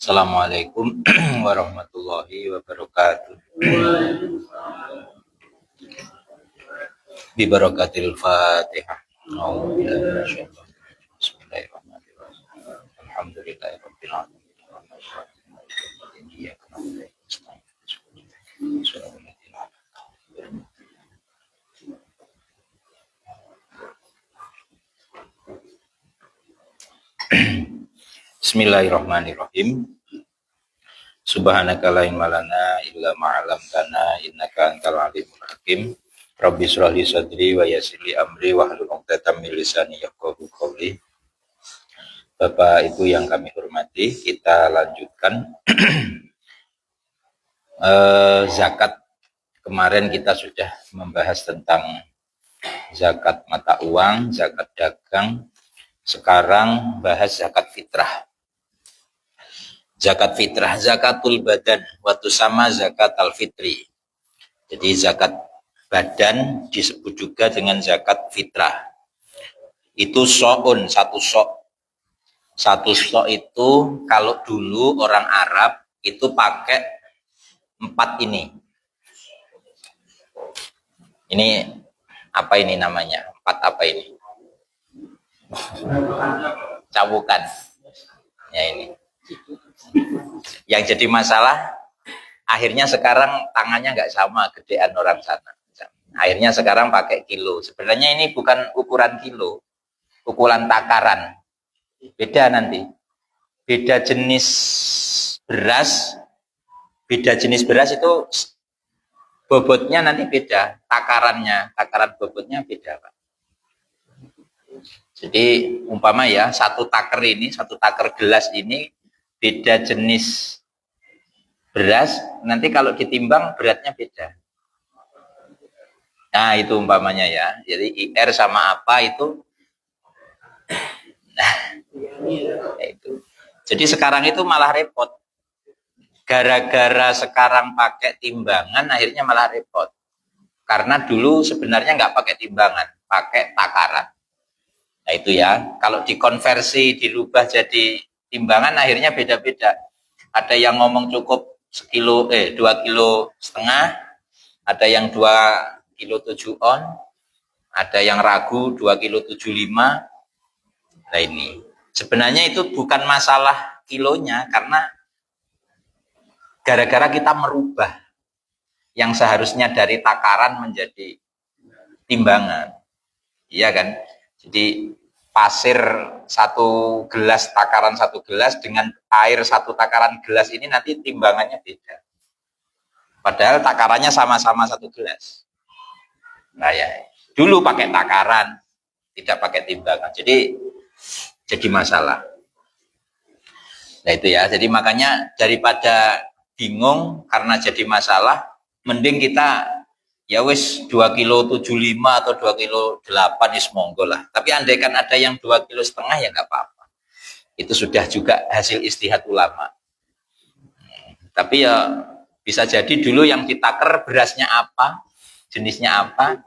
Assalamualaikum warahmatullahi wabarakatuh. Bi barakatil Fatihah. Bismillahirrahmanirrahim. Alhamdulillahirabbil alamin. Bismillahirrahmanirrahim. Subhanaka la ilma lana illa ma 'allamtana innaka antal alimul hakim. Rabbi shrah li sadri wa yassir li amri wahlul 'uqdatam min lisani yafqahu qawli. Bapak Ibu yang kami hormati, kita lanjutkan zakat. Kemarin kita sudah membahas tentang zakat mata uang, zakat dagang. Sekarang bahas zakat fitrah. Zakat fitrah, zakatul badan, waktu sama zakat al-fitri. Jadi zakat badan disebut juga dengan zakat fitrah. Itu so'un, satu sok. Satu sok itu kalau dulu orang Arab itu pakai 4 ini. Ini apa ini namanya? 4 apa ini? Cabukan. Ya ini. Yang jadi masalah akhirnya sekarang tangannya nggak sama gedean orang sana. Akhirnya sekarang pakai kilo. Sebenarnya ini bukan ukuran kilo, ukuran takaran. Beda nanti. Beda jenis beras itu bobotnya nanti beda. Takaran bobotnya beda, Pak. Jadi umpama ya, satu taker gelas ini beda jenis beras, nanti kalau ditimbang beratnya beda. Nah itu umpamanya ya, jadi IR sama apa itu. Nah itu. Jadi sekarang itu malah repot. Gara-gara sekarang pakai timbangan akhirnya malah repot. Karena dulu sebenarnya nggak pakai timbangan, pakai takaran. Nah itu ya, kalau dikonversi dirubah jadi timbangan akhirnya beda-beda. Ada yang ngomong cukup 2,5 kilo, ada yang 2,7 kilo on, ada yang ragu 2,75 kilo. Nah ini sebenarnya itu bukan masalah kilonya, karena gara-gara kita merubah yang seharusnya dari takaran menjadi timbangan. Iya kan? Jadi pasir satu gelas, takaran satu gelas dengan air satu takaran gelas ini nanti timbangannya beda. Padahal takarannya sama-sama satu gelas. Nah ya, dulu pakai takaran, tidak pakai timbangan. Jadi masalah. Nah itu ya, jadi makanya daripada bingung karena jadi masalah, mending kita ya wis 2,75 kilo atau 2,8 kilo is monggo lah. Tapi andaikan ada yang 2,5 kilo ya nggak apa-apa. Itu sudah juga hasil istihad ulama. Tapi ya bisa jadi dulu yang ditaker berasnya apa, jenisnya apa.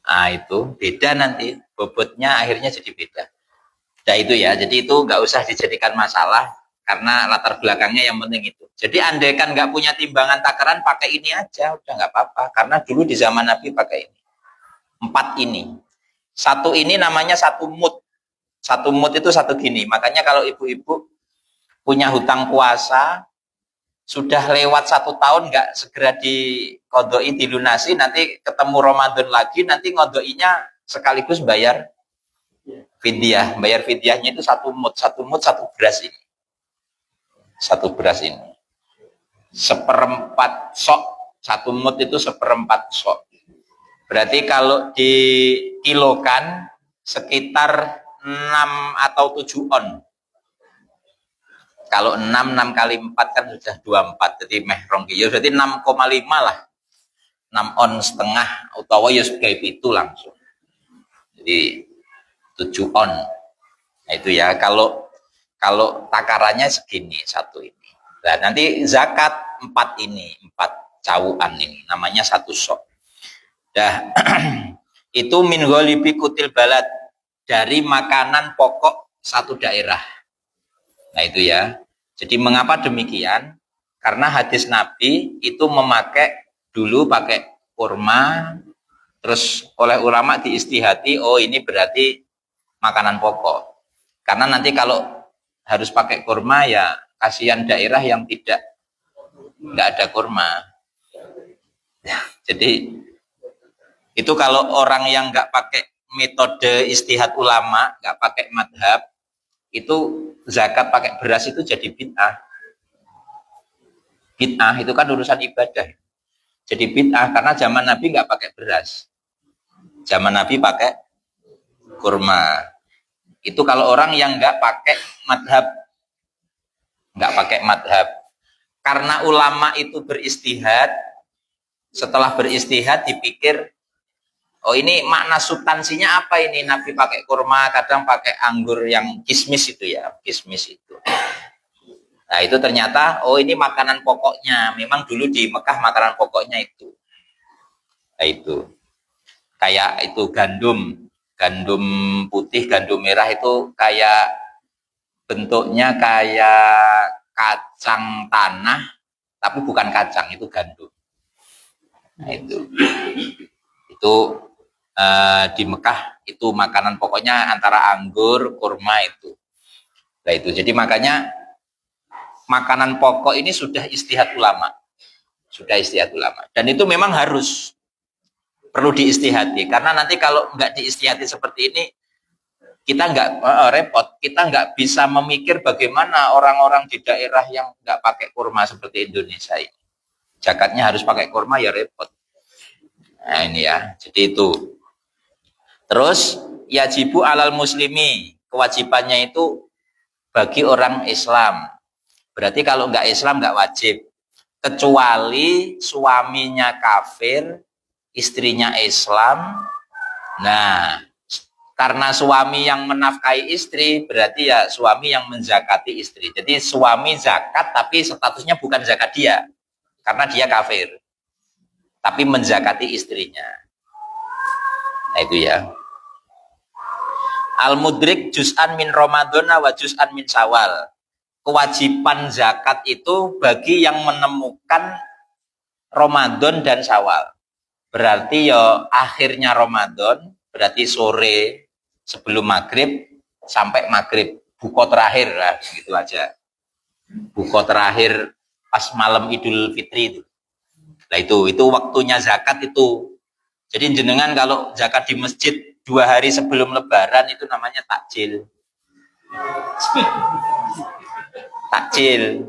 Nah itu beda nanti, bobotnya akhirnya jadi beda. Nah itu ya, jadi itu nggak usah dijadikan masalah. Karena latar belakangnya yang penting itu. Jadi andaikan nggak punya timbangan takaran, pakai ini aja, udah nggak apa-apa. Karena dulu di zaman Nabi pakai ini. 4 ini. Satu ini namanya satu mud. Satu mud itu satu gini. Makanya kalau ibu-ibu punya hutang puasa, sudah lewat 1 tahun nggak segera dikodoi, dilunasi, nanti ketemu Ramadan lagi, nanti ngodoinya sekaligus bayar fidyah. Bayar fidyahnya itu satu mud, satu beras ini. Satu beras ini 1/4 sok, 1 mud itu 1/4 sok. Berarti kalau dikilokan sekitar 6 atau 7 on. Kalau 6 kali 4 kan sudah 24, jadi meh rong kilo, berarti 6,5 lah. 6 on setengah, utawa ya sebagai itu langsung. Jadi 7 on. Nah itu ya, kalau takarannya segini, satu ini. Nah nanti zakat 4 ini, 4 cawuan ini, namanya satu sok. Dah, itu min ghalibi kutil balad, dari makanan pokok satu daerah. Nah itu ya. Jadi mengapa demikian? Karena hadis Nabi itu memakai dulu pakai kurma, terus oleh ulama diistihati, oh ini berarti makanan pokok. Karena nanti kalau harus pakai kurma ya kasihan daerah yang nggak ada kurma. Jadi itu kalau orang yang nggak pakai metode istihad ulama, nggak pakai madhab, itu zakat pakai beras itu jadi bid'ah. Bid'ah itu kan urusan ibadah. Jadi bid'ah karena zaman Nabi nggak pakai beras. Zaman Nabi pakai kurma. Itu kalau orang yang nggak pakai madhab, nggak pakai madhab. Karena ulama itu beristihad, setelah beristihad dipikir, oh ini makna substansinya apa ini? Nabi pakai kurma, kadang pakai anggur yang kismis itu ya, kismis itu. Nah itu ternyata, oh ini makanan pokoknya. Memang dulu di Mekah makanan pokoknya itu. Nah itu, kayak itu gandum putih, gandum merah itu kayak bentuknya kayak kacang tanah, tapi bukan kacang, itu gandum. Nah itu di Mekah itu makanan pokoknya antara anggur, kurma itu. Nah itu, jadi makanya makanan pokok ini sudah istihad ulama, dan itu memang harus perlu diistihati, karena nanti kalau nggak diistihati seperti ini kita nggak repot, kita nggak bisa memikir bagaimana orang-orang di daerah yang nggak pakai kurma seperti Indonesia ini, zakatnya harus pakai kurma ya repot. Nah ini ya, jadi itu. Terus yajibu alal muslimi, kewajibannya itu bagi orang Islam. Berarti kalau nggak Islam nggak wajib, kecuali suaminya kafir, istrinya Islam. Nah, karena suami yang menafkahi istri, berarti ya suami yang menzakati istri. Jadi suami zakat tapi statusnya bukan zakat dia, karena dia kafir, tapi menzakati istrinya. Nah itu ya. Al-mudrik juz'an min Ramadan wa juz'an min Syawal. Kewajiban zakat itu bagi yang menemukan Ramadan dan Syawal. Berarti ya akhirnya Ramadan, berarti sore sebelum maghrib sampai maghrib, buka terakhir lah, gitu aja. Buka terakhir pas malam Idul Fitri itu. Nah itu waktunya zakat itu. Jadi jenengan kalau zakat di masjid 2 hari sebelum Lebaran itu namanya takjil. Takjil,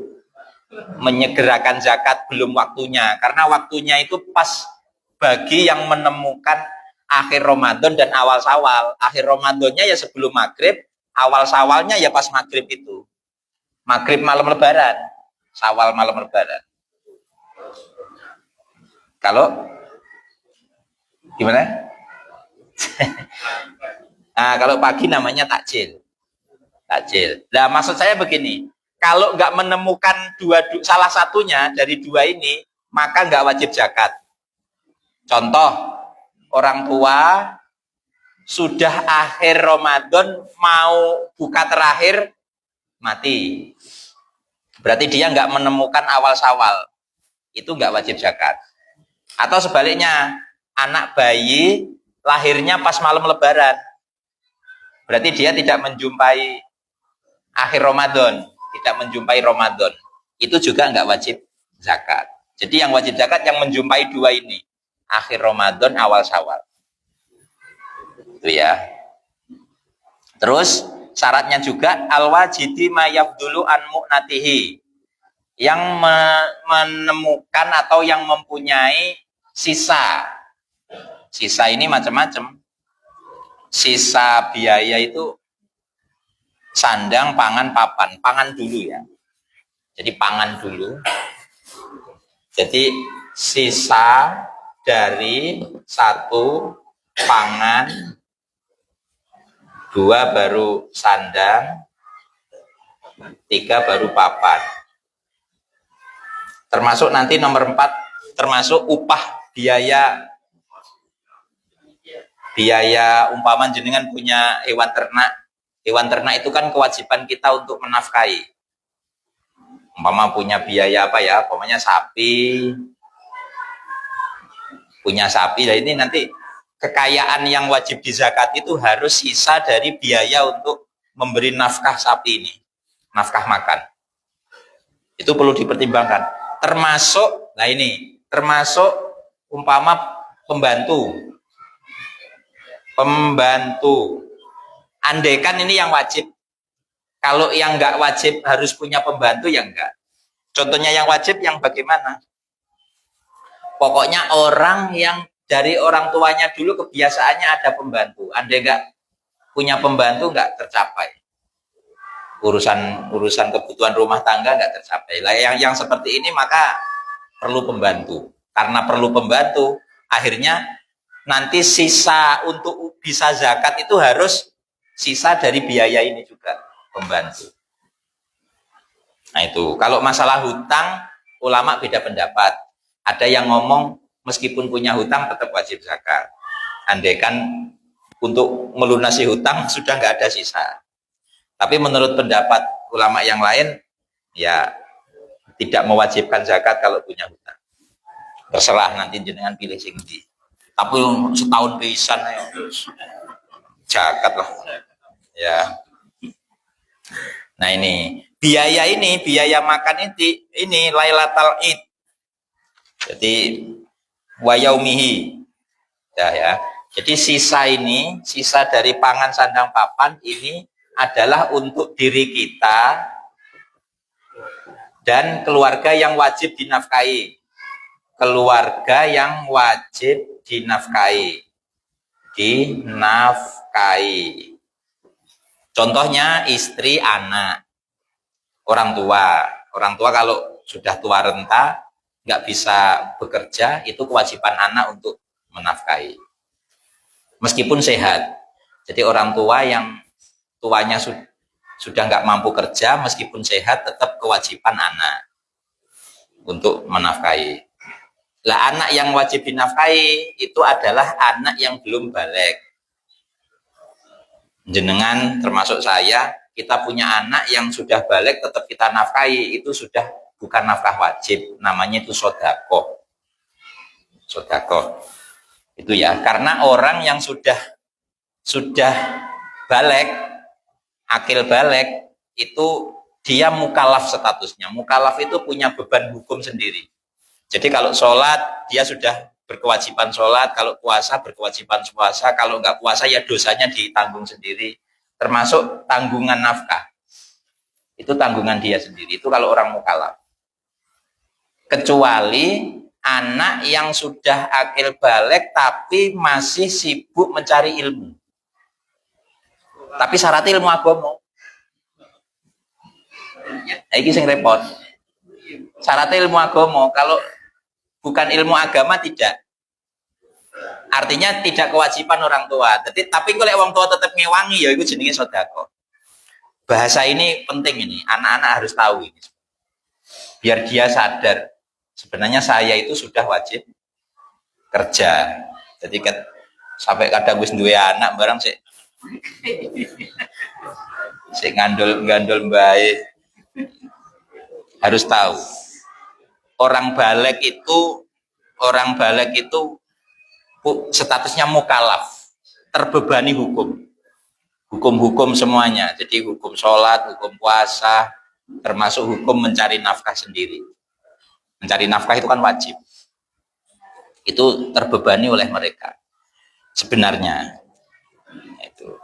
menyegerakan zakat belum waktunya, karena waktunya itu pas bagi yang menemukan akhir Ramadan dan awal Syawal. Akhir Ramadannya ya sebelum maghrib, awal Syawalnya ya pas maghrib itu. Maghrib malam Lebaran, Syawal malam Lebaran. Kalau gimana? Nah, kalau pagi namanya takjil. Takjil. Nah, maksud saya begini, kalau nggak menemukan salah satunya dari 2 ini, maka nggak wajib zakat. Contoh, orang tua sudah akhir Ramadan mau buka terakhir mati. Berarti dia nggak menemukan awal Syawal. Itu nggak wajib zakat. Atau sebaliknya, anak bayi lahirnya pas malam Lebaran. Berarti dia tidak menjumpai akhir Ramadan, tidak menjumpai Ramadan. Itu juga nggak wajib zakat. Jadi yang wajib zakat yang menjumpai 2 ini, akhir Ramadan, awal Syawal. Itu ya. Terus syaratnya juga al-wajidi mayafdulu an mu'natihi, yang menemukan atau yang mempunyai sisa Sisa ini macam-macam. Sisa biaya itu sandang, pangan, papan. Pangan dulu ya. Jadi pangan dulu. Jadi sisa dari 1 pangan, 2 baru sandang, 3 baru papan. Termasuk nanti nomor 4, termasuk upah biaya umpama jenengan punya hewan ternak. Hewan ternak itu kan kewajiban kita untuk menafkahi. Umpama punya biaya apa ya, umpamanya sapi, punya sapi. Nah ini nanti kekayaan yang wajib dizakati itu harus sisa dari biaya untuk memberi nafkah sapi ini, nafkah makan. Itu perlu dipertimbangkan. Termasuk, nah ini, termasuk umpama pembantu. Andaikan ini yang wajib. Kalau yang nggak wajib harus punya pembantu, ya enggak. Contohnya yang wajib yang bagaimana? Pokoknya orang yang dari orang tuanya dulu kebiasaannya ada pembantu. Andai nggak punya pembantu nggak tercapai. Urusan kebutuhan rumah tangga nggak tercapai. Lah yang seperti ini maka perlu pembantu. Karena perlu pembantu, akhirnya nanti sisa untuk bisa zakat itu harus sisa dari biaya ini juga, pembantu. Nah itu, kalau masalah hutang, ulama beda pendapat. Ada yang ngomong meskipun punya hutang tetap wajib zakat. Andaikan untuk melunasi hutang sudah nggak ada sisa. Tapi menurut pendapat ulama yang lain, ya tidak mewajibkan zakat kalau punya hutang. Terserah nanti jenengan pilih sing ndi. Tapi setahun pisan ya terus zakat lah. Ya. Nah ini biaya makan ini Lailatul Id. Jadi wayaumihi. Ya. Jadi sisa dari pangan sandang papan ini adalah untuk diri kita dan keluarga yang wajib dinafkahi. Keluarga yang wajib dinafkahi. Contohnya istri, anak, orang tua. Orang tua kalau sudah tua renta, nggak bisa bekerja, itu kewajiban anak untuk menafkahi. Meskipun sehat. Jadi orang tua yang tuanya sudah nggak mampu kerja, meskipun sehat, tetap kewajiban anak untuk menafkahi. Lah anak yang wajib dinafkahi itu adalah anak yang belum balik. Jenengan termasuk saya, kita punya anak yang sudah balik tetap kita nafkahi, itu sudah bukan nafkah wajib, namanya itu sodako. Itu ya, karena orang yang sudah balik, akil balik, itu dia mukalaf statusnya. Mukalaf itu punya beban hukum sendiri. Jadi kalau sholat, dia sudah berkewajiban sholat, kalau puasa berkewajiban puasa, kalau nggak puasa ya dosanya ditanggung sendiri, termasuk tanggungan nafkah. Itu tanggungan dia sendiri, itu kalau orang mukalaf. Kecuali anak yang sudah akil balik tapi masih sibuk mencari ilmu. Tapi syaratnya ilmu agama. Ini yang repot. Syaratnya ilmu agama, kalau bukan ilmu agama tidak. Artinya tidak kewajiban orang tua. Tapi kalau orang tua tetap ngewangi ya itu jenenge sodako. Bahasa ini penting ini, anak-anak harus tahu ini. Biar dia sadar, sebenarnya saya itu sudah wajib kerja. Jadi sampai kadang wis duwe anak barang sik ngandol baik. Harus tahu. Orang balik itu statusnya mukalaf, terbebani hukum semuanya. Jadi hukum sholat, hukum puasa, termasuk hukum mencari nafkah sendiri. Mencari nafkah itu kan wajib. Itu terbebani oleh mereka sebenarnya. Itu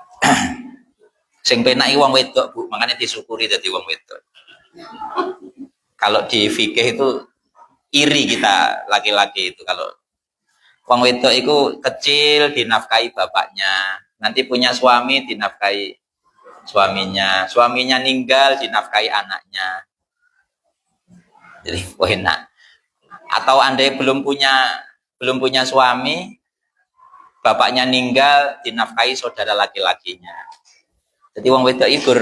sing penaki wong wedok, Bu, makanya disyukuri dadi wong wedok. Kalau di fikih itu iri kita laki-laki itu kalau Wong wedok itu kecil dinafkahi bapaknya, nanti punya suami dinafkahi suaminya, suaminya meninggal dinafkahi anaknya. Jadi enak. Atau andai belum punya suami, bapaknya meninggal dinafkahi saudara laki-lakinya. Jadi wong wedok iku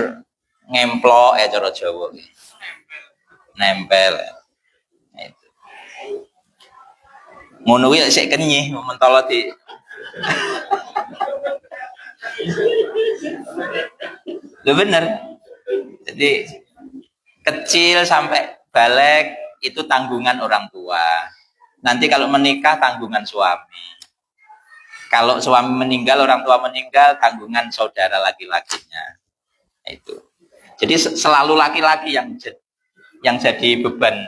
ngemplok cara Jawa. Nempel. Itu. Ngono kuwi sik kenyih mentolo di. Lu bener. Jadi kecil sampai balik itu tanggungan orang tua. Nanti kalau menikah tanggungan suami. Kalau suami meninggal, orang tua meninggal, tanggungan saudara laki-lakinya. Itu. Jadi selalu laki-laki yang jadi beban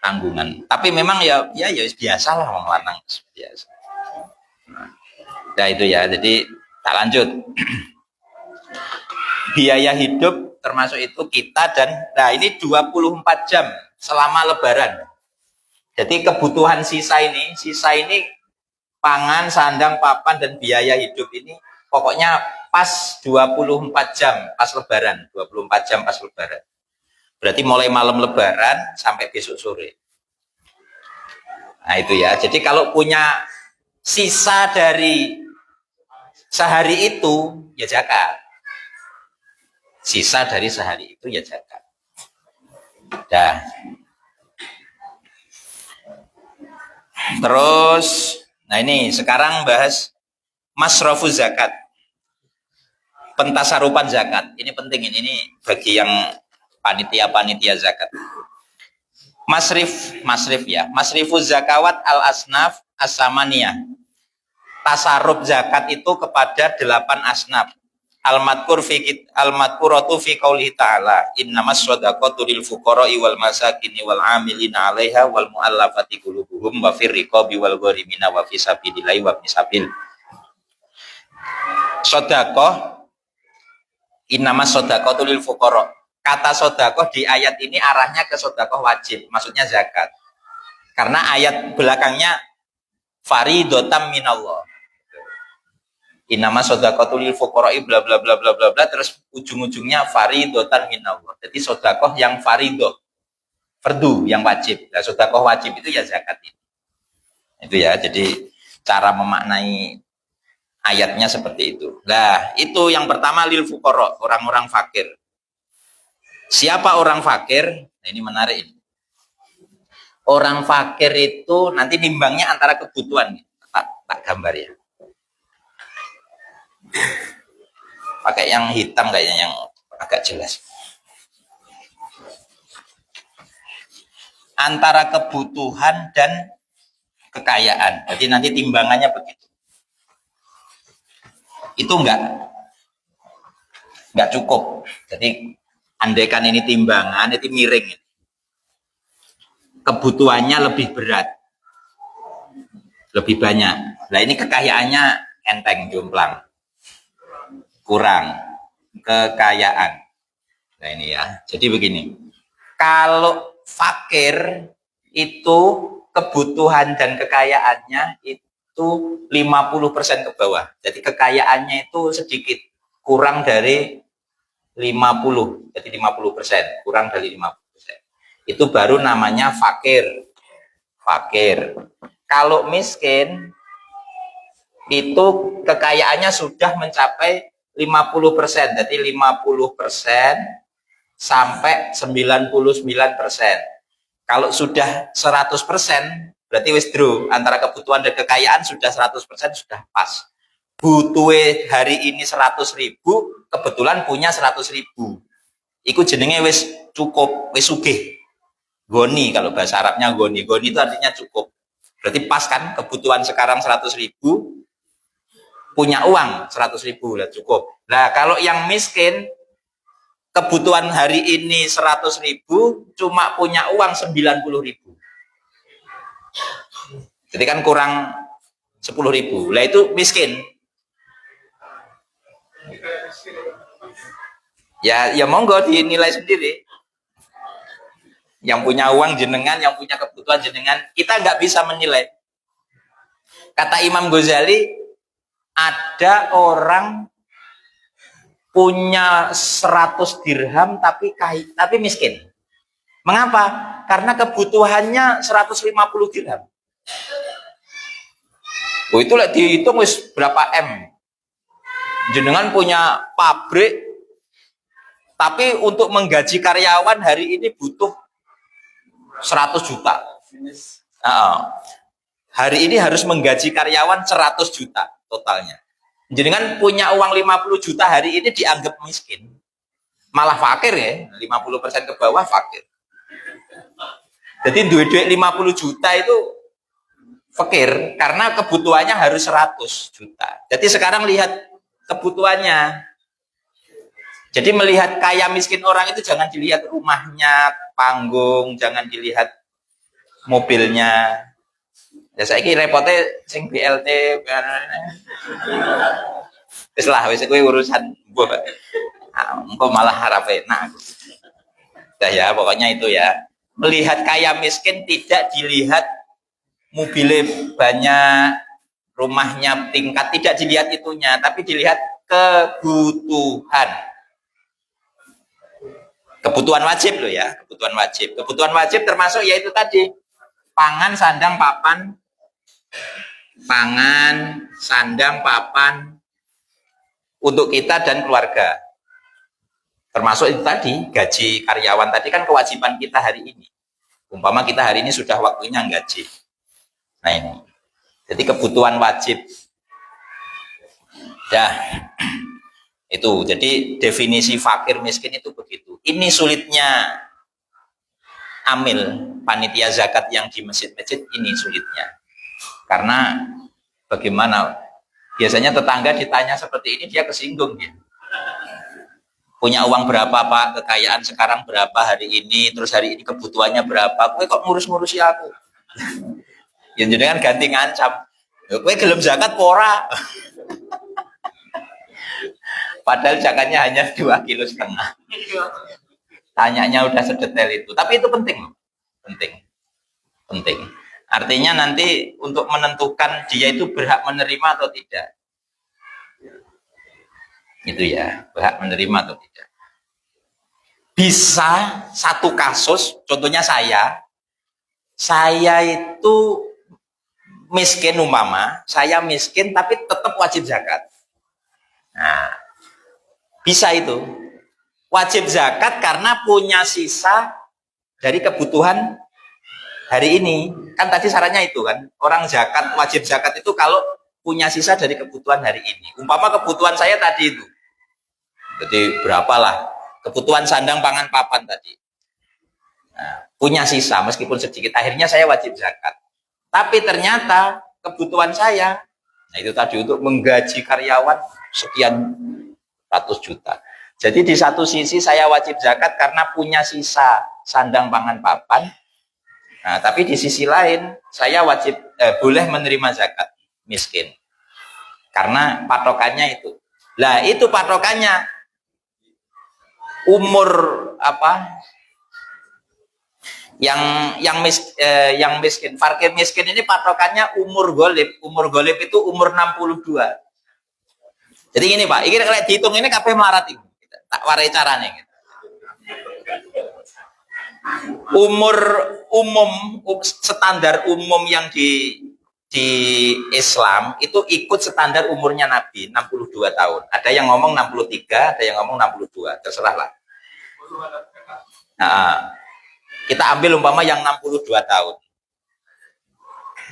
tanggungan. Tapi memang ya biasa lah orang lanang biasa. Nah, itu ya. Jadi tak lanjut. Biaya hidup termasuk itu kita nah ini 24 jam selama lebaran. Jadi kebutuhan sisa ini pangan, sandang, papan dan biaya hidup ini pokoknya pas 24 jam pas lebaran, 24 jam pas lebaran. Berarti mulai malam lebaran sampai besok sore. Nah itu ya. Jadi kalau punya sisa dari sehari itu ya zakat. Sisa dari sehari itu ya zakat. Dah. Terus, nah ini sekarang bahas masrafuz zakat. Pentasarupan zakat. Ini penting ini bagi yang panitia zakat. Masrif ya. Masrifuz zakawat al asnaf as-samaniyah. Tasarruf zakat itu kepada 8 asnaf. Al-madkuratu fi qaulihi ta'ala innamas shadaqatu lil fuqara'i wal masakini wal 'amilina 'alaiha wal mu'allafati qulubuhum wa fir riqabi wal gharimina wa fi sabilillahi wa sabil. Sedekah innamas shadaqatu lil fuqara. Kata sedekah di ayat ini arahnya ke sedekah wajib, maksudnya zakat. Karena ayat belakangnya faridotam minallah. Innama shadaqatu lil fuqara'i bla bla bla bla bla bla terus ujung-ujungnya faridotan minallah. Jadi sedekah yang faridoh, fardu yang wajib. Nah, sedekah wajib itu ya zakat itu. Itu ya. Jadi cara memaknai ayatnya seperti itu. Nah, itu yang pertama lil fuqara, orang-orang fakir. Siapa orang fakir? Nah, ini menarik ini. Orang fakir itu nanti nimbangnya antara kebutuhan. Tak gambar ya. Pakai yang hitam kayaknya yang agak jelas. Antara kebutuhan dan kekayaan. Jadi nanti timbangannya begitu. Itu enggak cukup. Jadi andaikan ini timbangan, itu miring. Kebutuhannya lebih berat. Lebih banyak. Nah ini kekayaannya enteng, jomplang. Kurang kekayaan. Nah ini ya. Jadi begini. Kalau fakir itu kebutuhan dan kekayaannya itu 50% ke bawah. Jadi kekayaannya itu sedikit kurang dari 50. Jadi 50%, kurang dari 50%. Itu baru namanya fakir. Fakir. Kalau miskin itu kekayaannya sudah mencapai 50%, jadi 50% sampai 99%. Kalau sudah 100%, berarti withdraw antara kebutuhan dan kekayaan sudah 100% sudah pas. Butuh hari ini 100.000, kebetulan punya 100.000. Iku jenenge wis cukup, wis sugih. Goni kalau bahasa Arabnya goni. Goni itu artinya cukup. Berarti pas kan kebutuhan sekarang 100.000, punya uang 100.000 lah cukup. Nah kalau yang miskin kebutuhan hari ini 100.000 cuma punya uang 90.000. Jadi kan kurang 10.000. Lah itu miskin. Ya monggo dinilai sendiri. Yang punya uang jenengan, yang punya kebutuhan jenengan, kita nggak bisa menilai. Kata Imam Ghazali, ada orang punya 100 dirham tapi miskin. Mengapa? Karena kebutuhannya 150 dirham. Oh, itu lah dihitung wis berapa M. Jenengan punya pabrik, tapi untuk menggaji karyawan hari ini butuh 100 juta. Hari ini harus menggaji karyawan 100 juta totalnya. Jenengan punya uang 50 juta hari ini dianggap miskin. Malah fakir ya, 50% ke bawah fakir. Jadi duit-duit 50 juta itu fakir karena kebutuhannya harus 100 juta. Jadi sekarang lihat kebutuhannya. Jadi melihat kaya miskin orang itu jangan dilihat rumahnya, panggung, jangan dilihat mobilnya. Ya saya kira repotnya sing BLT. Wis lah wis kuwi urusan mbok. Engko malah harap enak. Nah ya pokoknya itu ya. Melihat kaya miskin tidak dilihat mobilnya banyak, rumahnya tingkat, tidak dilihat itunya, tapi dilihat kebutuhan. Kebutuhan wajib loh ya, kebutuhan wajib. Kebutuhan wajib termasuk yaitu tadi pangan, sandang, papan. Pangan, sandang, papan untuk kita dan keluarga. Termasuk itu tadi, gaji karyawan tadi kan kewajiban kita hari ini. Umpama kita hari ini sudah waktunya gaji. Nah ini. Jadi kebutuhan wajib. Ya. Itu. Jadi definisi fakir miskin itu begitu. Ini sulitnya amil panitia zakat yang di masjid-masjid, ini sulitnya. Karena bagaimana? Biasanya tetangga ditanya seperti ini dia kesinggung dia. Punya uang berapa Pak? Kekayaan sekarang berapa hari ini? Terus hari ini kebutuhannya berapa? Kowe kok ngurus-ngurusi aku? Ya jenengan ganti ngancam. Kowe gelem zakat pora. Padahal zakatnya hanya 2,5 kilo. Tanyanya udah sedetail itu. Tapi itu penting. Penting. Artinya nanti untuk menentukan dia itu berhak menerima atau tidak. Itu ya, berhak menerima atau tidak. Bisa satu kasus, contohnya saya itu miskin umpama, saya miskin tapi tetap wajib zakat. Nah, bisa itu. Wajib zakat karena punya sisa dari kebutuhan hari ini. Kan tadi syaratnya itu kan, orang zakat, wajib zakat itu kalau punya sisa dari kebutuhan hari ini. Umpama kebutuhan saya tadi itu. Jadi berapalah kebutuhan sandang pangan papan tadi. Nah, punya sisa meskipun sedikit. Akhirnya saya wajib zakat. Tapi ternyata kebutuhan saya, nah itu tadi untuk menggaji karyawan sekian ratus juta. Jadi di satu sisi saya wajib zakat karena punya sisa sandang pangan papan. Nah, tapi di sisi lain saya wajib boleh menerima zakat miskin. Karena patokannya itu. Lah itu patokannya umur apa? Yang miskin, fakir miskin ini patokannya umur golib. Umur golib itu umur 62. Jadi gini Pak, ini kalau dihitung ini kabeh melarat ini. Tak warai caranya gitu. Umur umum, standar umum yang di Islam itu ikut standar umurnya Nabi 62 tahun. Ada yang ngomong 63, ada yang ngomong 62, terserah lah. Nah, kita ambil umpama yang 62 tahun.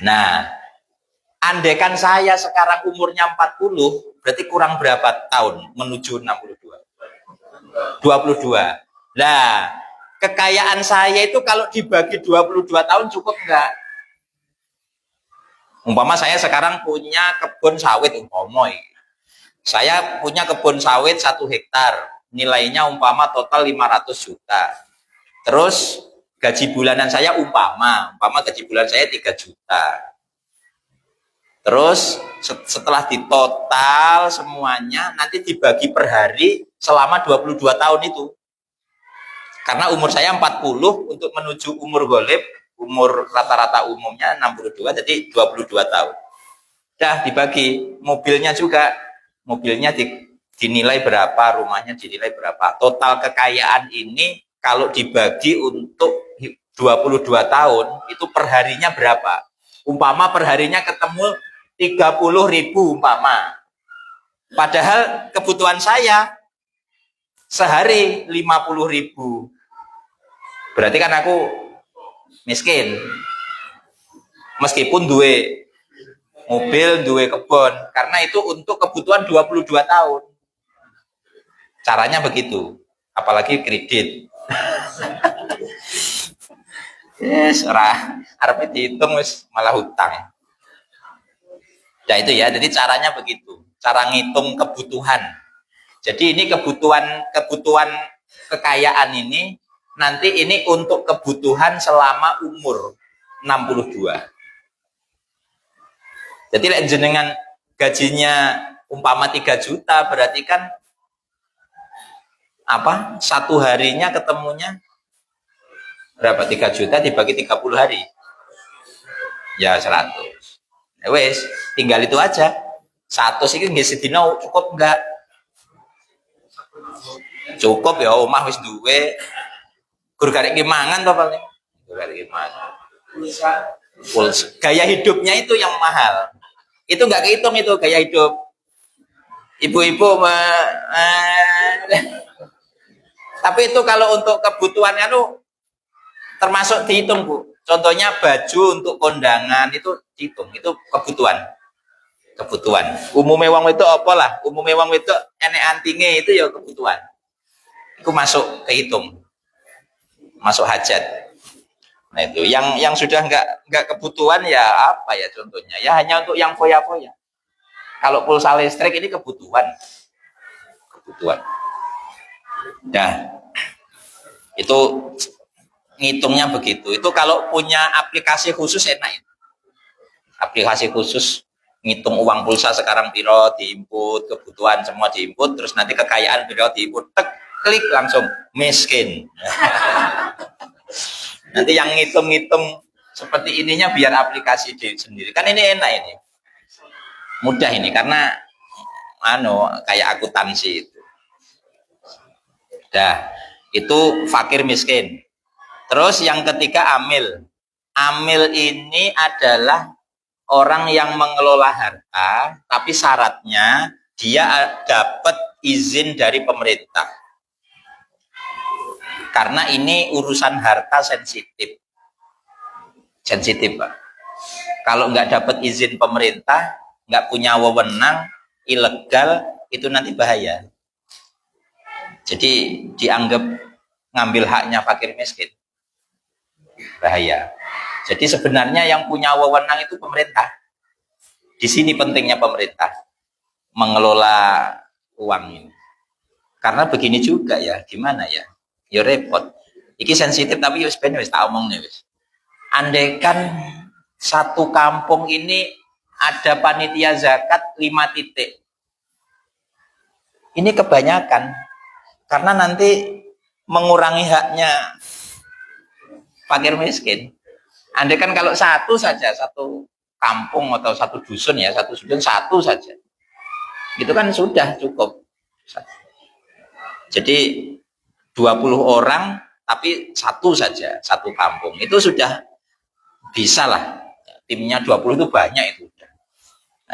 Nah, andaikan saya sekarang umurnya 40, berarti kurang berapa tahun menuju 62? 22. Nah, kekayaan saya itu kalau dibagi 22 tahun cukup enggak? Umpama saya sekarang punya kebun sawit umpama. Saya punya kebun sawit 1 hektar. Nilainya umpama total 500 juta. Terus gaji bulanan saya umpama gaji bulan saya 3 juta. Terus setelah ditotal semuanya nanti dibagi per hari selama 22 tahun itu. Karena umur saya 40 untuk menuju umur golib, umur rata-rata umumnya 62, jadi 22 tahun. Dah dibagi, mobilnya juga, mobilnya dinilai berapa, rumahnya dinilai berapa. Total kekayaan ini kalau dibagi untuk 22 tahun, itu perharinya berapa? Umpama perharinya ketemu 30.000 umpama. Padahal kebutuhan saya sehari 50.000. Berarti kan aku miskin. Meskipun duwe mobil, duwe kebun, karena itu untuk kebutuhan 22 tahun. Caranya begitu. Apalagi kredit. Yes, arep dihitung wis malah hutang. Ya itu ya, jadi caranya begitu. Cara ngitung kebutuhan. Jadi ini kebutuhan kekayaan ini nanti ini untuk kebutuhan selama umur 62. Jadi jenengan gajinya umpama 3 juta berarti kan apa? Satu harinya ketemunya berapa? 3 juta dibagi 30 hari. Ya 100. Wes, tinggal itu aja. 100 iki nggih sedina cukup enggak? Cukup ya omah wis duwe. Gur garek ki mangan to paling. Gur garek ki mangan. Pulsa. Gaya hidupnya itu yang mahal. Itu enggak kehitung itu gaya hidup. Ibu-ibu tapi itu kalau untuk kebutuhan anu termasuk dihitung, Bu. Contohnya baju untuk kondangan itu dihitung, itu kebutuhan. Kebutuhan. Umumnya wong itu apa lah? Umumnya wong itu enek antinge itu ya kebutuhan. Itu masuk kehitung. Masuk hajat. Nah itu yang sudah enggak kebutuhan ya apa ya contohnya? Ya hanya untuk yang foya-foya. Kalau pulsa listrik ini kebutuhan. Kebutuhan. Nah, itu ngitungnya begitu. Itu kalau punya aplikasi khusus enak. Aplikasi khusus ngitung uang pulsa sekarang piro diinput, kebutuhan semua diinput, terus nanti kekayaan piro diinput, tek, klik langsung miskin. Nanti yang ngitung-ngitung seperti ininya biar aplikasi sendiri. Kan ini enak ini. Mudah ini karena kayak akuntansi itu. Dah, itu fakir miskin. Terus yang ketiga amil. Amil ini adalah orang yang mengelola harta, tapi syaratnya dia dapat izin dari pemerintah. Karena ini urusan harta sensitif. Sensitif, Pak. Kalau nggak dapat izin pemerintah, nggak punya wewenang, ilegal, itu nanti bahaya. Jadi dianggap ngambil haknya fakir miskin. Bahaya. Jadi sebenarnya yang punya wewenang itu pemerintah. Di sini pentingnya pemerintah mengelola uang ini. Karena begini juga ya, gimana ya? Ya repot. Iki sensitif tapi wis ben wis tak omong nih wis. Andaikan satu kampung ini ada panitia zakat 5 titik. Ini kebanyakan karena nanti mengurangi haknya fakir miskin. Andaikan kalau satu saja, satu kampung atau satu dusun ya, satu saja. Itu kan sudah cukup. Jadi 20 orang tapi satu saja, satu kampung. Itu sudah bisa lah. Timnya 20 itu banyak itu udah.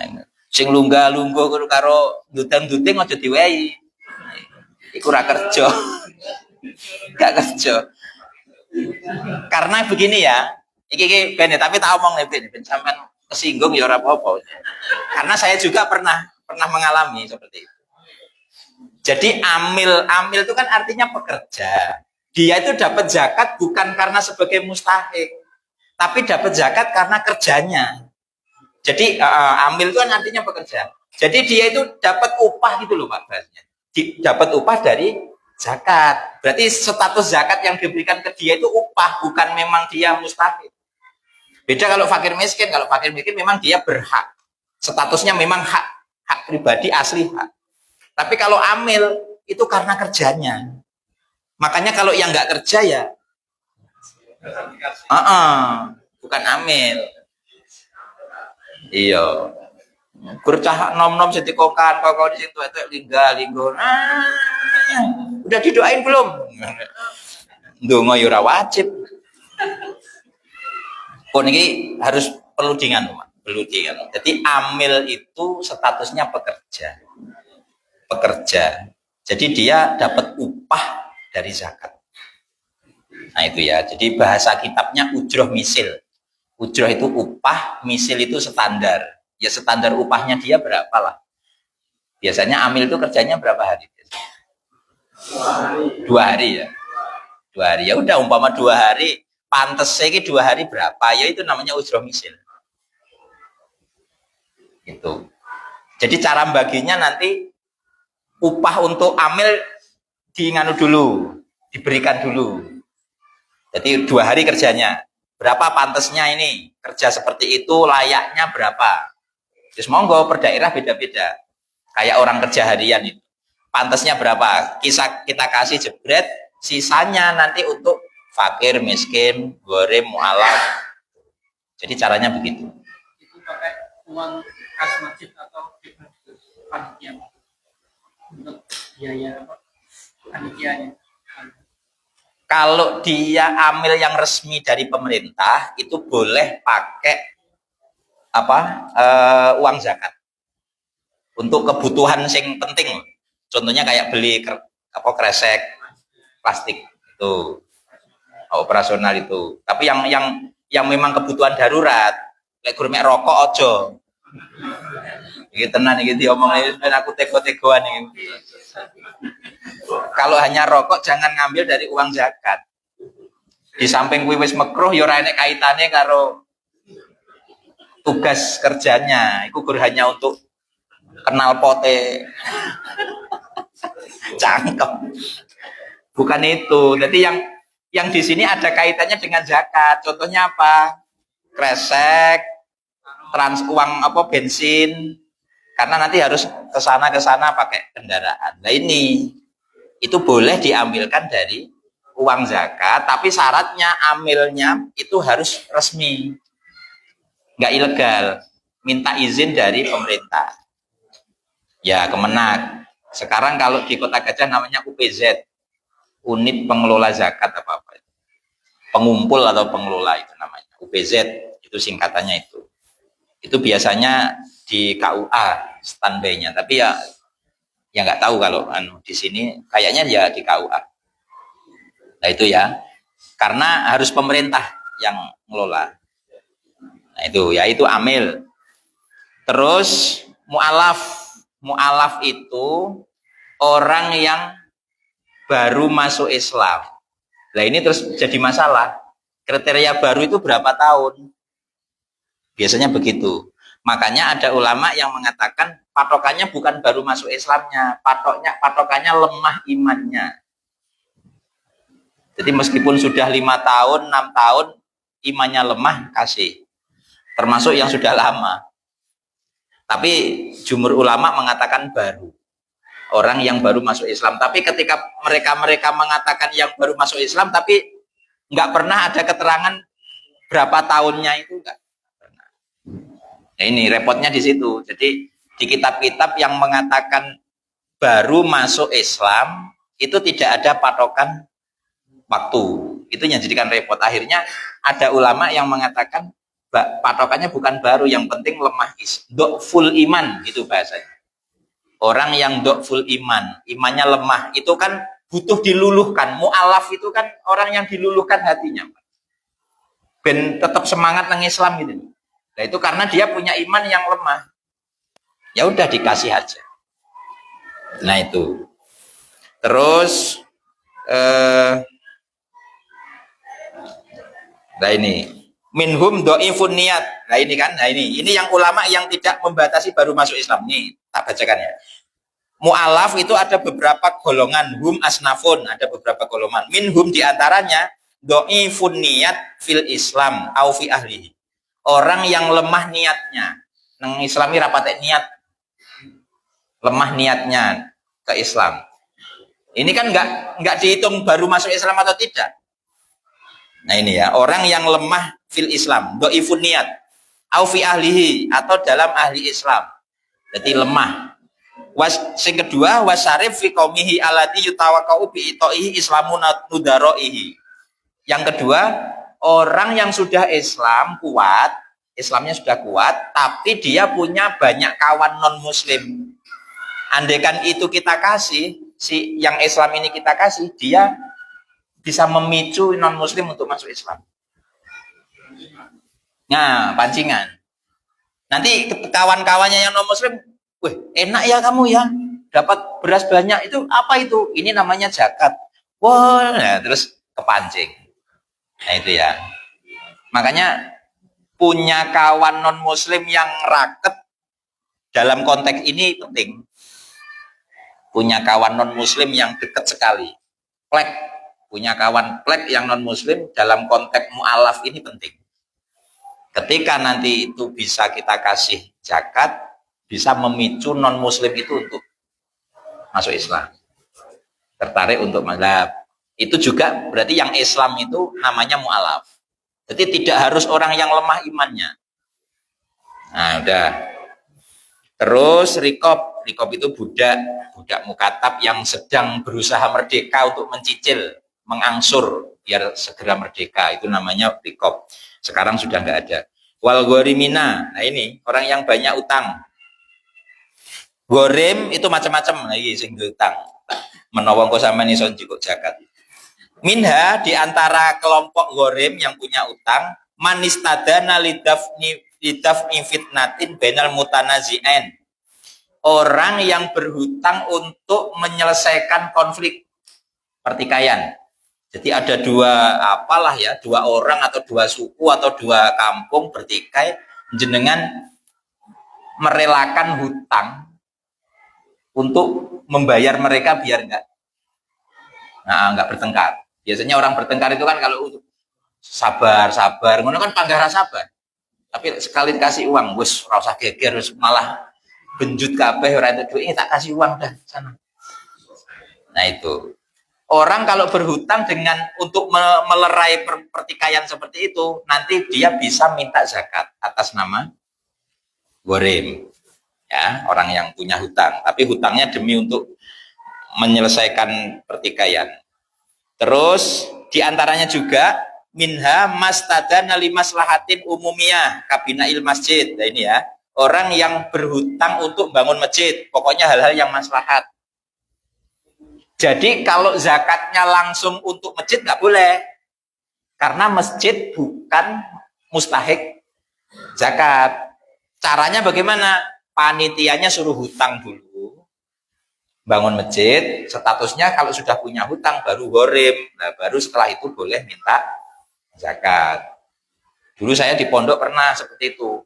Nah, sing lungga-lungga karo nduteng-nduteng aja diwehi. Iku ora kerja. Gak kerja. Karena begini ya, iki ben tapi tak omong nih ben sampean kesinggung ya ora apa-apa. Karena saya juga pernah mengalami seperti itu. Jadi amil itu kan artinya pekerja. Dia itu dapat zakat bukan karena sebagai mustahik, tapi dapat zakat karena kerjanya. Jadi amil itu kan artinya pekerja. Jadi dia itu dapat upah gitu loh Pak bahasanya. Dapat upah dari zakat. Berarti status zakat yang diberikan ke dia itu upah, bukan memang dia mustahik. Beda kalau fakir miskin. Kalau fakir miskin memang dia berhak. Statusnya memang hak pribadi asli hak. Tapi kalau amil itu karena kerjanya. Makanya kalau yang nggak kerja ya, bukan amil. Iya. Bercah nom-nom sing dikongkan kok di situ itu lingga-linggo. Udah didoain belum? Ndonga ya ora wajib. Pun ini harus perlu diingat, perlu diingat. Jadi amil itu statusnya pekerja. Pekerja. Jadi dia dapat upah dari zakat. Nah itu ya. Jadi bahasa kitabnya ujroh misil. Ujroh itu upah, misil itu standar. Ya standar upahnya dia berapa lah. Biasanya amil itu kerjanya berapa hari? 2 hari ya. 2 hari ya udah umpama 2 hari, pantes ini 2 hari berapa? Ya itu namanya ujroh misil. Itu. Jadi cara baginya nanti upah untuk amil diinganu dulu, diberikan dulu. Jadi 2 hari kerjanya. Berapa pantesnya ini? Kerja seperti itu layaknya berapa? Terus monggo per daerah beda-beda. Kayak orang kerja harian itu. Pantesnya berapa? Kita kasih jebret, sisanya nanti untuk fakir, miskin, gorem, mualaf. Jadi caranya begitu. Itu pakai uang kas masjid atau panitia untuk biaya panitianya. Kalau dia amil yang resmi dari pemerintah itu boleh pakai uang zakat untuk kebutuhan yang penting. Contohnya kayak beli kresek plastik itu operasional itu. Tapi yang memang kebutuhan darurat, kayak gourmet rokok ojo. Iki tenan iki diomongin aku tego-tegoan iki. Kalau hanya rokok jangan ngambil dari uang zakat. Di samping kuwi wis makruh ya ora enek kaitane karo tugas kerjanya. Iku gur hanya untuk kenal pote. Cangkem. Bukan itu. Jadi yang di sini ada kaitannya dengan zakat. Contohnya apa? Kresek, uang bensin. Karena nanti harus ke sana pakai kendaraan. Nah ini itu boleh diambilkan dari uang zakat, tapi syaratnya amilnya itu harus resmi, nggak ilegal, minta izin dari pemerintah. Ya Kemenak. Sekarang kalau di Kota Gajah namanya UPZ, Unit Pengelola Zakat apa-apa. Pengumpul atau pengelola itu namanya. UPZ itu singkatannya itu. Itu biasanya di KUA standby-nya, tapi ya nggak tahu kalau di sini kayaknya ya di KUA. Nah itu ya, karena harus pemerintah yang ngelola. Nah itu amil. Terus mu'alaf itu orang yang baru masuk Islam. Nah ini terus jadi masalah. Kriteria baru itu berapa tahun? Biasanya begitu. Makanya ada ulama yang mengatakan patokannya bukan baru masuk Islamnya, patokannya lemah imannya. Jadi meskipun sudah 5 tahun, 6 tahun, imannya lemah, kasih. Termasuk yang sudah lama. Tapi jumhur ulama mengatakan baru. Orang yang baru masuk Islam. Tapi ketika mereka mengatakan yang baru masuk Islam, tapi nggak pernah ada keterangan berapa tahunnya itu enggak. Nah, ini repotnya di situ. Jadi di kitab-kitab yang mengatakan baru masuk Islam itu tidak ada patokan waktu. Itu yang jadikan repot. Akhirnya ada ulama yang mengatakan patokannya bukan baru, yang penting lemah full iman gitu bahasanya. Orang yang full iman, imannya lemah, itu kan butuh diluluhkan. Mu'alaf itu kan orang yang diluluhkan hatinya. Ben tetap semangat nang Islam gitu. Nah itu karena dia punya iman yang lemah. Ya udah dikasih aja. Nah itu. Terus nah ini minhum do'ifun niat. Nah ini kan, nah ini yang ulama yang tidak membatasi baru masuk Islam. Nih tak bacakan ya. Mu'alaf itu ada beberapa golongan, hum asnafun, ada beberapa golongan. Minhum diantaranya do'ifun niat fil Islam au fi ahlihi. Orang yang lemah niatnya, nang Islami rapatek niat, lemah niatnya ke Islam. Ini kan nggak dihitung baru masuk Islam atau tidak. Nah ini ya, orang yang lemah fil Islam, do'ifun niat, au fi ahlihi, atau dalam ahli Islam. berarti lemah. Sing kedua wasarif fi qaumihi alladzi yutawaqqa'u bi itoihi islamun nudaraihi. Yang kedua, orang yang sudah Islam kuat, Islamnya sudah kuat, tapi dia punya banyak kawan non muslim. Andaikan itu kita kasih, si yang Islam ini kita kasih, dia bisa memicu non muslim untuk masuk Islam. Nah, pancingan. Nanti kawan-kawannya yang non muslim, wih, enak ya kamu ya, dapat beras banyak, itu apa itu? Ini namanya zakat. Wah, nah, terus kepancing. Nah itu ya. Makanya punya kawan non muslim yang raket dalam konteks ini penting. Punya kawan non muslim yang dekat sekali. Plek. Punya kawan plek yang non muslim dalam konteks mu'alaf ini penting. Ketika nanti itu bisa kita kasih zakat, bisa memicu non muslim itu untuk masuk Islam, tertarik untuk mazhab. Itu juga berarti yang Islam itu namanya mu'alaf. Jadi tidak harus orang yang lemah imannya. Nah udah. Terus rikob itu budak mukatab yang sedang berusaha merdeka untuk mencicil, mengangsur biar segera merdeka, itu namanya rikob. Sekarang sudah nggak ada. Wal gorimina, nah ini orang yang banyak utang. Gorim itu macam-macam lagi sing utang. Menawa engko sampean iso njukuk zakat. Minha di antara kelompok gorim yang punya utang, manistadana lidafni fitnatin bainal mutanazi'ain. Orang yang berhutang untuk menyelesaikan konflik pertikaian. Jadi ada dua orang atau dua suku atau dua kampung bertikai, jenengan merelakan hutang untuk membayar mereka biar nggak bertengkar. Biasanya orang bertengkar itu kan kalau sabar, ngono kan panggara sabar. Tapi sekali dikasih uang, wis ora usah geger, wis malah benjut kabeh ora entuk duit, tak kasih uang dah sana. Nah itu. Orang kalau berhutang untuk melerai pertikaian seperti itu, nanti dia bisa minta zakat atas nama gorim. Ya, orang yang punya hutang, tapi hutangnya demi untuk menyelesaikan pertikaian. Terus diantaranya juga minha mastadana limaslahatin umumiyah kabinail masjid. Nah ini ya, orang yang berhutang untuk bangun masjid, pokoknya hal-hal yang maslahat. Jadi kalau zakatnya langsung untuk masjid nggak boleh, karena masjid bukan mustahik zakat. Caranya bagaimana? Panitianya suruh hutang dulu, bangun masjid, statusnya kalau sudah punya hutang baru gorim, nah, baru setelah itu boleh minta zakat. Dulu saya di pondok pernah seperti itu,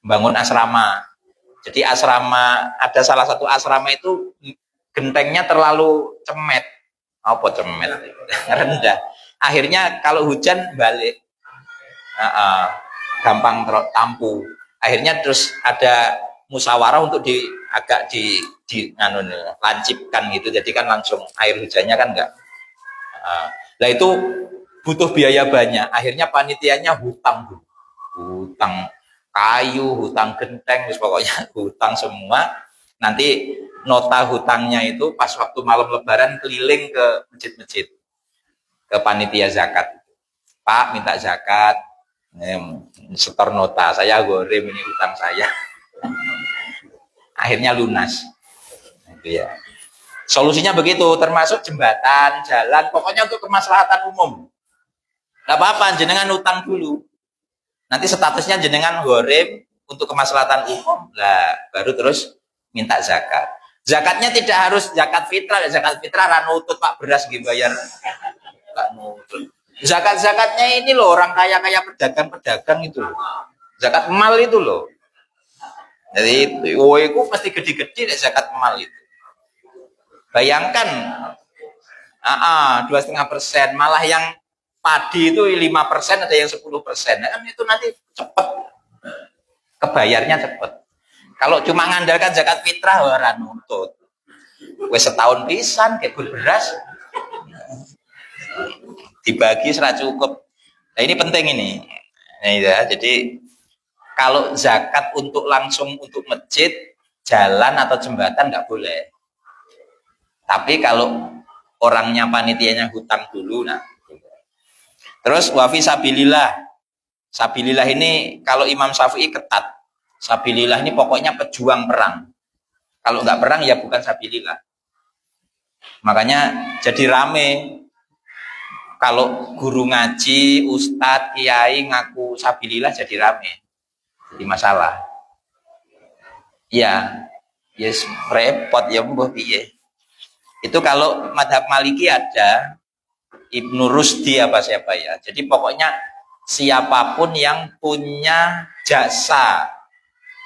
bangun asrama. Jadi asrama, ada salah satu asrama itu gentengnya terlalu cemet. Apa cemet? Rendah. Akhirnya kalau hujan balik, gampang tampu. Akhirnya terus ada musyawarah untuk lancipkan gitu. Jadi kan langsung air hujannya kan enggak. Nah itu butuh biaya banyak. Akhirnya panitianya hutang kayu, hutang genteng, pokoknya hutang semua. Nanti nota hutangnya itu pas waktu malam lebaran keliling ke masjid-masjid, ke panitia zakat. Pak minta zakat, setor nota, saya gorim ini hutang saya. Akhirnya lunas. Itu ya. Solusinya begitu, termasuk jembatan, jalan, pokoknya untuk kemaslahatan umum. Tidak apa-apa, jenengan utang dulu. Nanti statusnya jenengan gorim untuk kemaslahatan umum, lah baru terus minta zakat. Zakatnya tidak harus zakat fitrah ranutut Pak beras dibayar. Enggak nutut. Zakatnya ini loh, orang kaya pedagang itu loh. Zakat mal itu loh. Jadi itu pasti gede-gede zakat mal itu. Bayangkan 2,5%, malah yang padi itu 5%, ada yang 10%. Nah, kan itu nanti cepat kebayarnya cepat. Kalau cuma ngandalkan zakat fitrah ora nuntut. Wes setahun pisan kayak beras dibagi serah cukup. Nah ini penting ini. Nah, ya, jadi kalau zakat untuk langsung untuk masjid jalan atau jembatan nggak boleh. Tapi kalau orangnya panitianya hutang dulu, nah. Terus wafi sabilillah. Sabilillah ini kalau Imam Syafi'i ketat. Sabilillah ini pokoknya pejuang perang. Kalau nggak perang ya bukan sabilillah. Makanya jadi rame. Kalau guru ngaji, ustadz, kiai ngaku sabilillah jadi rame. Jadi masalah. Ya, yes, repot ya mbah piye. Itu kalau madhab Maliki ada Ibnu Rusdi apa siapa ya. Jadi pokoknya siapapun yang punya jasa,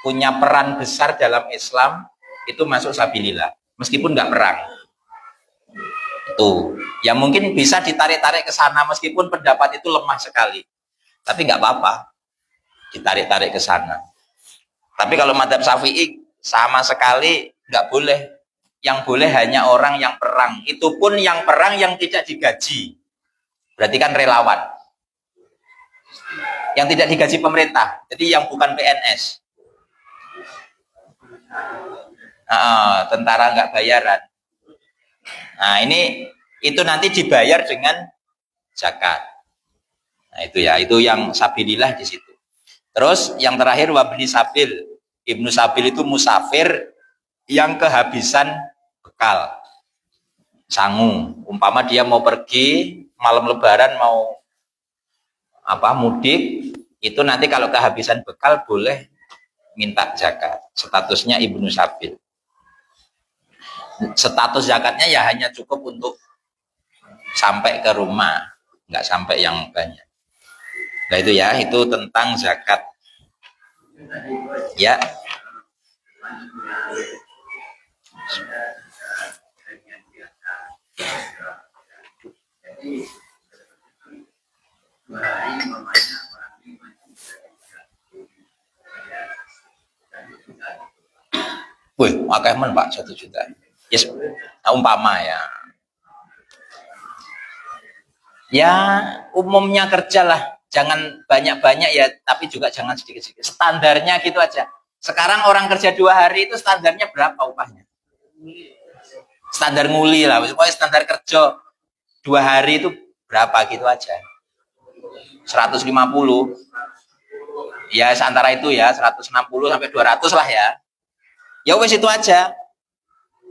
punya peran besar dalam Islam itu masuk sabilillah, meskipun nggak perang. Tuh, ya mungkin bisa ditarik-tarik ke sana meskipun pendapat itu lemah sekali. Tapi nggak apa-apa, ditarik-tarik ke sana. Tapi kalau madhab Syafi'i sama sekali nggak boleh. Yang boleh hanya orang yang perang. Itu pun yang perang yang tidak digaji. Berarti kan relawan. Yang tidak digaji pemerintah. Jadi yang bukan PNS. Tentara nggak bayaran. Nah ini itu nanti dibayar dengan zakat. Nah itu ya, itu yang sabilillah di situ. Terus yang terakhir wabni sabil. Ibnu sabil itu musafir yang kehabisan bekal, sangu. Umpama dia mau pergi malam lebaran mau mudik, itu nanti kalau kehabisan bekal boleh minta zakat. Statusnya Ibnu Sabil. Status zakatnya ya hanya cukup untuk sampai ke rumah, nggak sampai yang banyak. Nah itu ya, itu tentang zakat. Ya. Wih, akeh men Pak 1 juta. Yes, umpama ya. Ya, umumnya kerja lah. Jangan banyak-banyak ya, tapi juga jangan sedikit-sedikit. Standarnya gitu aja. Sekarang orang kerja 2 hari itu standarnya berapa upahnya? Standar nguli lah. Pokoknya standar kerja 2 hari itu berapa gitu aja. 150. Ya, seantara itu ya, 160 sampai 200 lah ya. Ya wes itu aja.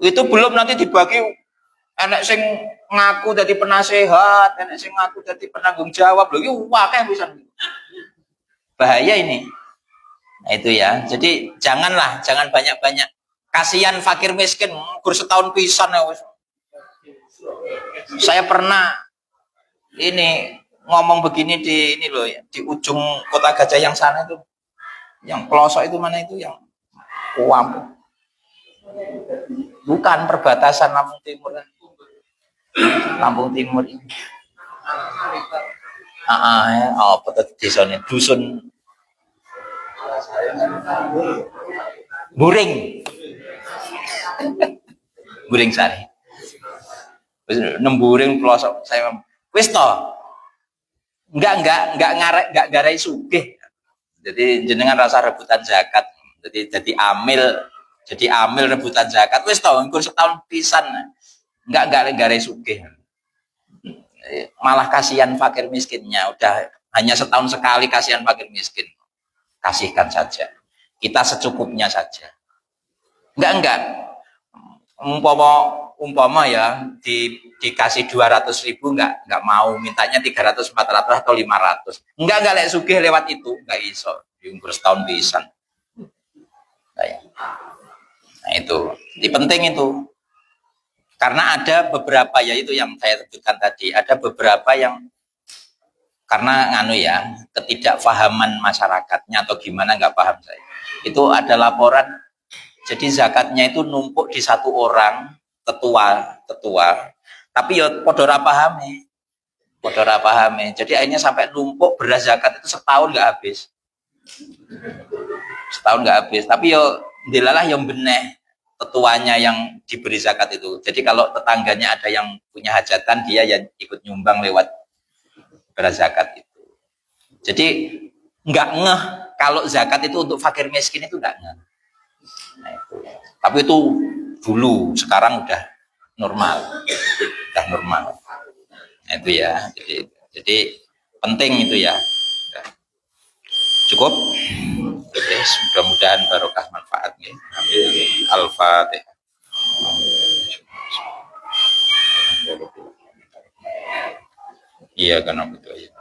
Itu belum nanti dibagi enek sing ngaku jadi penasehat, enek sing ngaku jadi penanggung jawab. Lho iki akeh pisan. Bahaya ini. Nah itu ya. Jadi jangan banyak-banyak. Kasihan fakir miskin, gur setahun pisan ya wes. Saya pernah ini ngomong begini di ini loh ya, di ujung Kota Gajah yang sana itu. Yang pelosok itu mana itu yang Kuam. Bukan perbatasan Lampung Timur. Lampung Timur ini. Desanya dusun Buring. Buring Sari. Nemburing pelosok saya. Wis to. Enggak garai sugih. Jadi jenengan rasa rebutan zakat. Jadi amil rebutan zakat. Wis to engko setahun pisan. Enggak garai sugih. Malah kasihan fakir miskinnya. Udah hanya setahun sekali kasihan fakir miskin. Kasihkan saja. Kita secukupnya saja. Enggak. Umpama ya dikasih 200.000 enggak mau, mintanya 300, 400 atau 500. Enggak lek sugih lewat itu, enggak iso. Diukur setahun pisan. Nah itu, ini penting itu. Karena ada beberapa ya itu yang saya sebutkan tadi, ada beberapa yang karena ketidakfahaman masyarakatnya atau gimana nggak paham saya. Itu ada laporan, jadi zakatnya itu numpuk di satu orang tetua, tapi ya podora pahami. Jadi akhirnya sampai numpuk beras zakat itu setahun nggak habis. Tapi yo dilalah yang beneh tetuanya yang diberi zakat itu. Jadi kalau tetangganya ada yang punya hajatan, dia yang ikut nyumbang lewat beras zakat itu. Jadi nggak ngeh kalau zakat itu untuk fakir miskin itu nggak ngeh. Nah, itu. Tapi itu dulu, sekarang udah normal, Nah, itu ya. Jadi penting itu ya. Cukup. Yes, mudah-mudahan barokah manfaat ya. Amin. Al-Fatihah. Iya kan betul ya.